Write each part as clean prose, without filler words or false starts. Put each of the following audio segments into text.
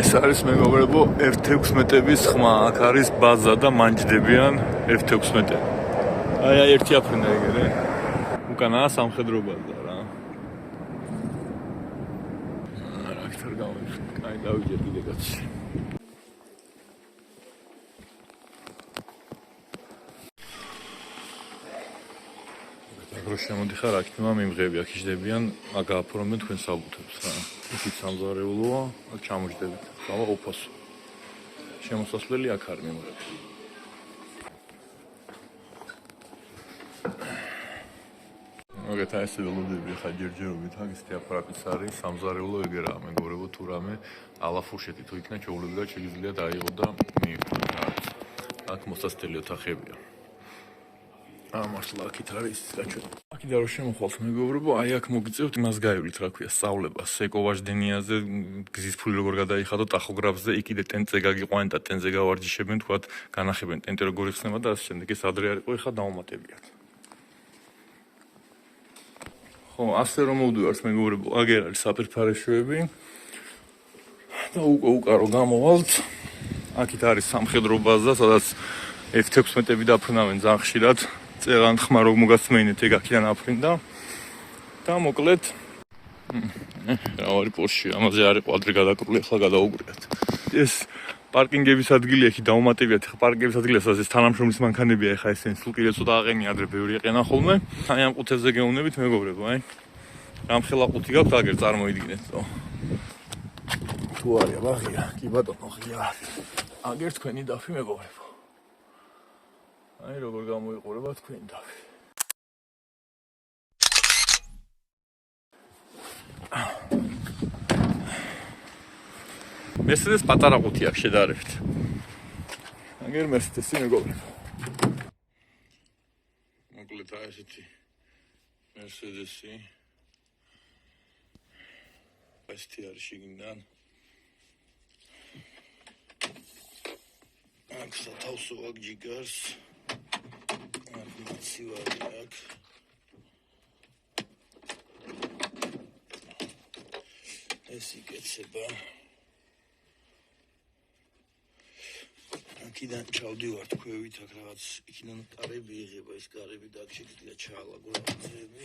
ეს არის მეგობრებო F16-ების ხმა. აქ არის ბაზა და მანჯდებიან F16. აი ერთი აფრენა ეგრე. უკანაა სამხედრო ბაზა რა. რა ქთარ გამოვიხსნა. აი დავიჯერ კიდე კაცი. შემოდიხარ აქ თმა მიმღები აქ იჯდებიან აქ აფორმებენ თქვენ საბუთებს რა. ისიც სამზარეულოა, აქ ჩამოჯდებით. ხავა ოფოსო. შემოსასვლელი აქ არის მიმღები. მოგეთ აი ესე ველოდები ხა ჯერჯერობით აქ ისეთი აპარატიც არის, სამზარეულო ეგერაა მეგობრებო თუ რამე ალაფურშეთი თუ იქნა ჩაულებდა შეიძლება დაიღო და მიიღო რა. აქ მოსასწრელი ოთახებია. მართლა აქეთ არის გაჩვენა. აქედან რომ შემოხვალთ მეგობრებო, აი აქ მოგიწევთ იმას გაივლით, რა ქვია, სწავლებას. ეკოვაჟდენიაზე გზის ფული როგორ გადაიხადო ტახოგრაფზე, იქ კიდე ტენტზე გაგიყვანენ და ტენტზე გავარჯიშებენ, თქვათ, განახებენ ტენტი როგორ იხსნება და ასე შემდეგ. ეს ადრე არ იყო, ეხლა დავუმატებიათ. ხო, ასე რომ მოვდივართ მეგობრებო, აგერ არის საპირფარეშოები. და უკარო გამოვალთ. აქეთ არის სამხედრო ბაზა, სადაც F16-ები დაფრინავენ ძალიან ხშირად. წერან ხმა რომ მოგასმენით ეგ აქედან აფრინდა და მოკლედ რა არის პორში ამაზე არ იყო ადრე გადაკრული ახლა გადაუგრიათ ეს პარკინგების ადგილია εκεί დაუმატებიათ ხა პარკინგების ადგილია სადაც ეს თანამშრომლის მანქანებია ეხა ესენი სულ კიდე ცოტა აყენია ადრე ბევრი ეყენა ხოლმე აი ამ ყუთებზე გეუნებით მეგობრებო აი რამხელა ყუთი გაქვთ აგერ წარმოიდგინეთ თუ არის ბაღია კი ბატონო ღია აგერ თქვენი დაფი მეგობრებო აი როგორ გამოიყურება თქვენი დაფი. მესედეს პატარა ყუთი აქვს შედარებით. აგერ მესედესი მეგობრებო. მოკლედ აი ესეთი მესედესი. ესეთი არის შიგნიდან. აქ სათავსო აქ ჯიგარს. Сиваряк. Эси კეთება. აქედან ჩავდივართ ქვევით, აქ რაღაც იქიდან კარები იღება, ეს კარები და აქ შეიძლება ჩაალაგო რაღაცები.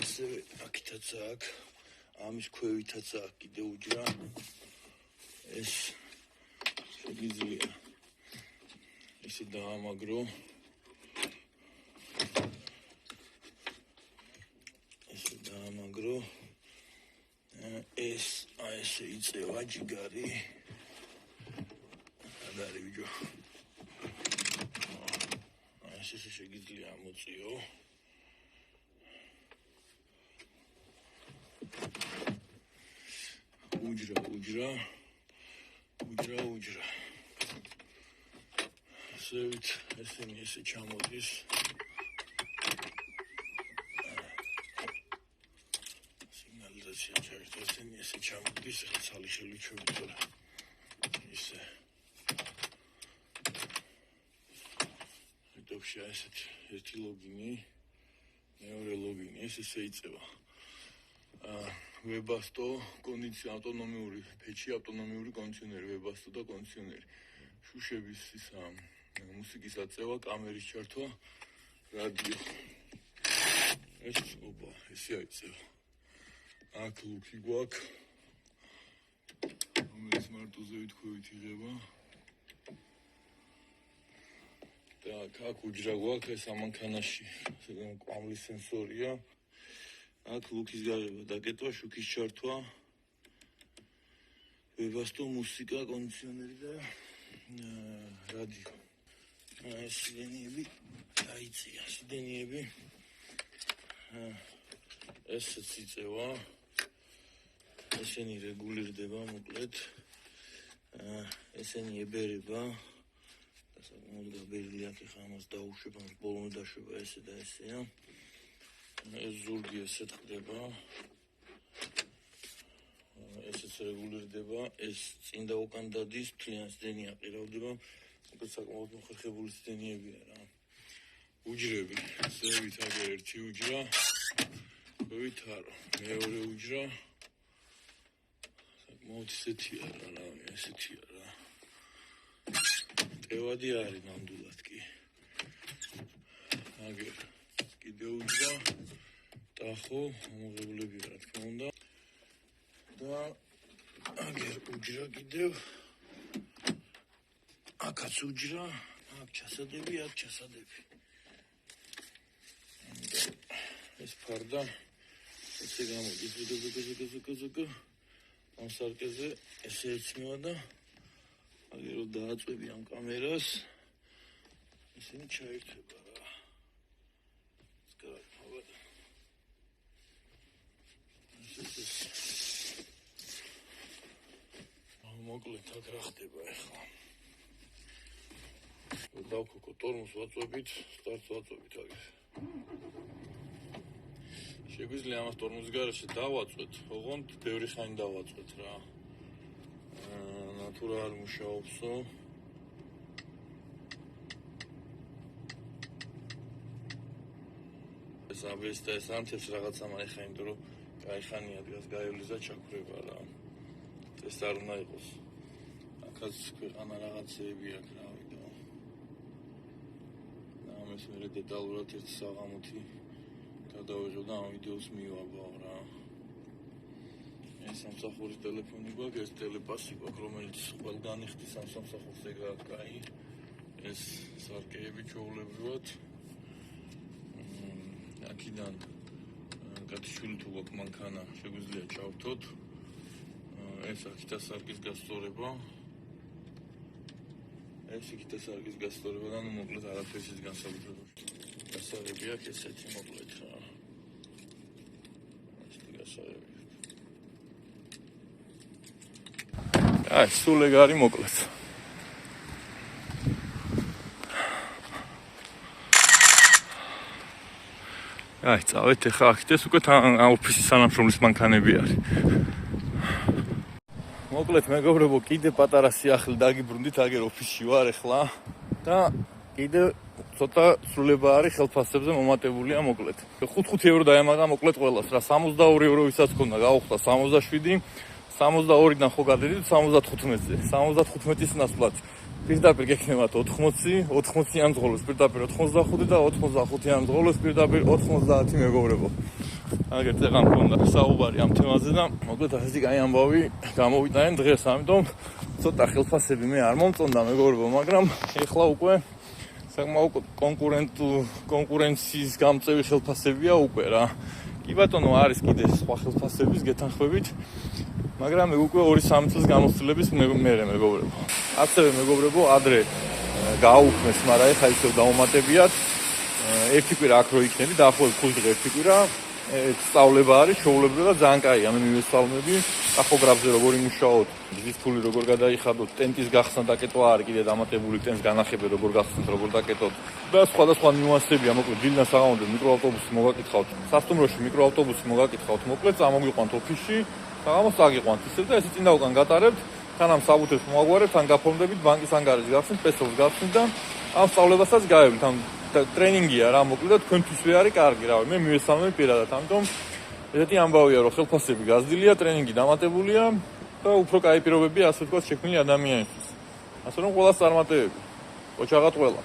ასევე აქითაც აქ ამის ქვევითაც აქ კიდე უჯრა. ეს შეიძლება ესე დაამაგრო. ეს აი ესე იწევა ჯიგარი. ადარი ვიჯო. აი ესე შეიძლება ამოწიო. უჯრა. ზევით ესენი ესე ჩამოდის. ესენი ესე ჩამოდის, ახლა ცალი შელიჩვევით თორე ისე. ეტოპში ასეთ ერთი ლოგინი, მეორე ლოგინი, ეს ესე იწევა. ვებასტო ავტონომიური ფეჩი, ავტონომიური კონდიციონერი, ვებასტო და კონდიციონერი. შუშების ისა მუსიკის აწევა, კამერის ჩართვა, რადიო. ეს ესე აიწევა. აქ ლუკი გვაქვს. რომელიც მარტოზე ვითქვევით იღება. და აქ უჯრა გვაქვს ეს ამანქანაში. კვამლის სენსორია. აქ ლუკის გაღება, დაკეტვა, შუქის ჩართვა. ვებასტო მუსიკა, კონდიციონერი და რადიო. ეს სიდენიები დაიწია, სიდენიები. ესეც იწევა. ესენი რეგულირდება მოკლედ. ესენი ებერება. და საკმაოდ გაბერილი აქ ხა ამას დაუშვებ, ამას ბოლომდე დაშვება ესე და ესეა. ეს ზურგი ესეთ ხდება. ესეც რეგულირდება, ეს წინ და უკან დადის, მთლიან სიდენი აყირავდება. მოკლედ საკმაოდ მოხერხებული სიდენიებია რა. უჯრები, ზევით აგერ ერთი უჯრა. ვითარო, მეორე უჯრა. საკმაოდ ისეთი არა, ესეთი არა. ტევადი არის ნამდვილად კი. აგერ კიდევ უჯრა, ტახო, ამოღებლები რა თქმა უნდა. და აგერ უჯრა კიდევ. აქაც უჯრა, აქ ჩასადები, აქ ჩასადები. ეს ფარდა ესე გამოდის ზოგ ამ სარკეზე ესე ეცმევა და აგერ რომ დააწვევი ამ კამერას ისინი ჩაერთვება რა. სკარაფავად. ეს მოკლედ აქ რა ხდება ახლა. დავქოკო ტორმოს ვაწვევით, სტარტს ვაწვევით აგერ. შეგვიძლია ამას ტორმოს გარეშე დავაწვეთ, ოღონდ ბევრი ხანი დავაწვეთ რა. ნატურა არ მუშაობსო. ეს აბეს და ეს ანთებს რაღაცა მარიხა იმიტომ რომ კაი ხანია დგას გაივლის და ჩაქვრება რა. ეს არ უნდა იყოს. აქაც ქვეყანა რაღაცეები აქვს რა ვიდო. და ამას მე დეტალურად ერთ საღამოთი გადავიღებ და ამ ვიდეოს მივაბავ რა. ეს სამსახურის ტელეფონი გვაქვს, ეს ტელეპასი გვაქვს, რომელიც ყველგან იხდის ამ სამსახურს ეგრე კაი. ეს სარკეები ჩვეულებრივად. აქედან გათიშული თუ გვაქვს მანქანა, შეგვიძლია ჩავთოთ. ეს აქეთა სარკის გასწორება. ეს იქეთა სარკის გასწორება და მოკლედ არაფერს ის განსაკუთრებაში. გასაღები აქვს ესეთი მოკლედ რა. ეს გასაღები. აი, სულ ეგ არის მოკლედ. აი, წავეთ ახლა აქეთ უკვე ოფისის სანამშრომლის მანქანები არის. მოკლედ მეგობრებო, კიდე პატარა სიახლე დაგიბრუნდით, აგერ ოფისში ვარ ახლა და კიდე ცოტა სრულება არის ხელფასებზე მომატებულია მოკლედ. 5 ევრო დაემაგა მოკლედ ყველას რა, 62 ევრო ვისაც ქონდა, გავხდა 67, 62-დან ხო გადედით 75-ზე. 75-ის ნაცვლად პირდაპირ გექნებათ 80, 80-იან ზღოლოს პირდაპირ 85 და 85-იან ზღოლოს პირდაპირ 90 მეგობრებო. აგერ წეღან ქონდა საუბარი ამ თემაზე და მოკლედ ასეთი კაი ამბავი გამოვიტანე დღეს, ამიტომ ცოტა ხელფასები მე არ მომწონდა მეგობრებო, მაგრამ ეხლა უკვე საკმაოდ კონკურენციის გამწევი ხელფასებია უკვე რა. კი ბატონო, არის კიდე სხვა ხელფასების გეთანხმებით, მაგრამ მე უკვე 2-3 წლის გამოცდილების მერე მეგობრებო. ასევე მეგობრებო, ადრე გააუქმეს, მაგრამ ეხლა ისევ დაუმატებიათ. ერთი კვირა აქ რო იქნები, დაახლოებით 5 დღე ერთი კვირა. სწავლება არის, შეუულებრივია და ძალიან კაია, მე მივესალმები. ტახოგრაფზე როგორი მუშაობთ, გზის ფული როგორ გადაიხადოთ, ტენტის გახსნა დაკეტვა არის კიდე დამატებული, ტენტს განახებე როგორ გახსნათ, როგორ დაკეტოთ. და სხვადასხვა ნიუანსებია, მოკლედ დილიდან საღამომდე მიკროავტობუსი მოგაკითხავთ. სასტუმროში მიკროავტობუსი მოგაკითხავთ, მოკლედ წამოგიყვანთ ოფისში, საღამოს წაგიყვანთ ისევ და ესე წინ და უკან გატარებთ, თან ამ საბუთებს მოაგვარებთ, თან გაფორმდებით, ბანკის ანგარიშს გახსნით, პესოს გახსნით და ამ სწავლებასაც გაევით. ამ ტრენინგია რა, მოკლედ და თქვენთვისვე არის კარგი რა. მე მივესალმები პირადად, ამიტომ ესეთი ამბავია, რომ ხელფასები გაზრდილია, ტრენინგი დამატებულია და უფრო კაი პირობებია, ასე ვთქვათ, შექმნილი ადამიანისთვის. ასე რომ ყველას წარმატებები. ოჩაღად ყველა.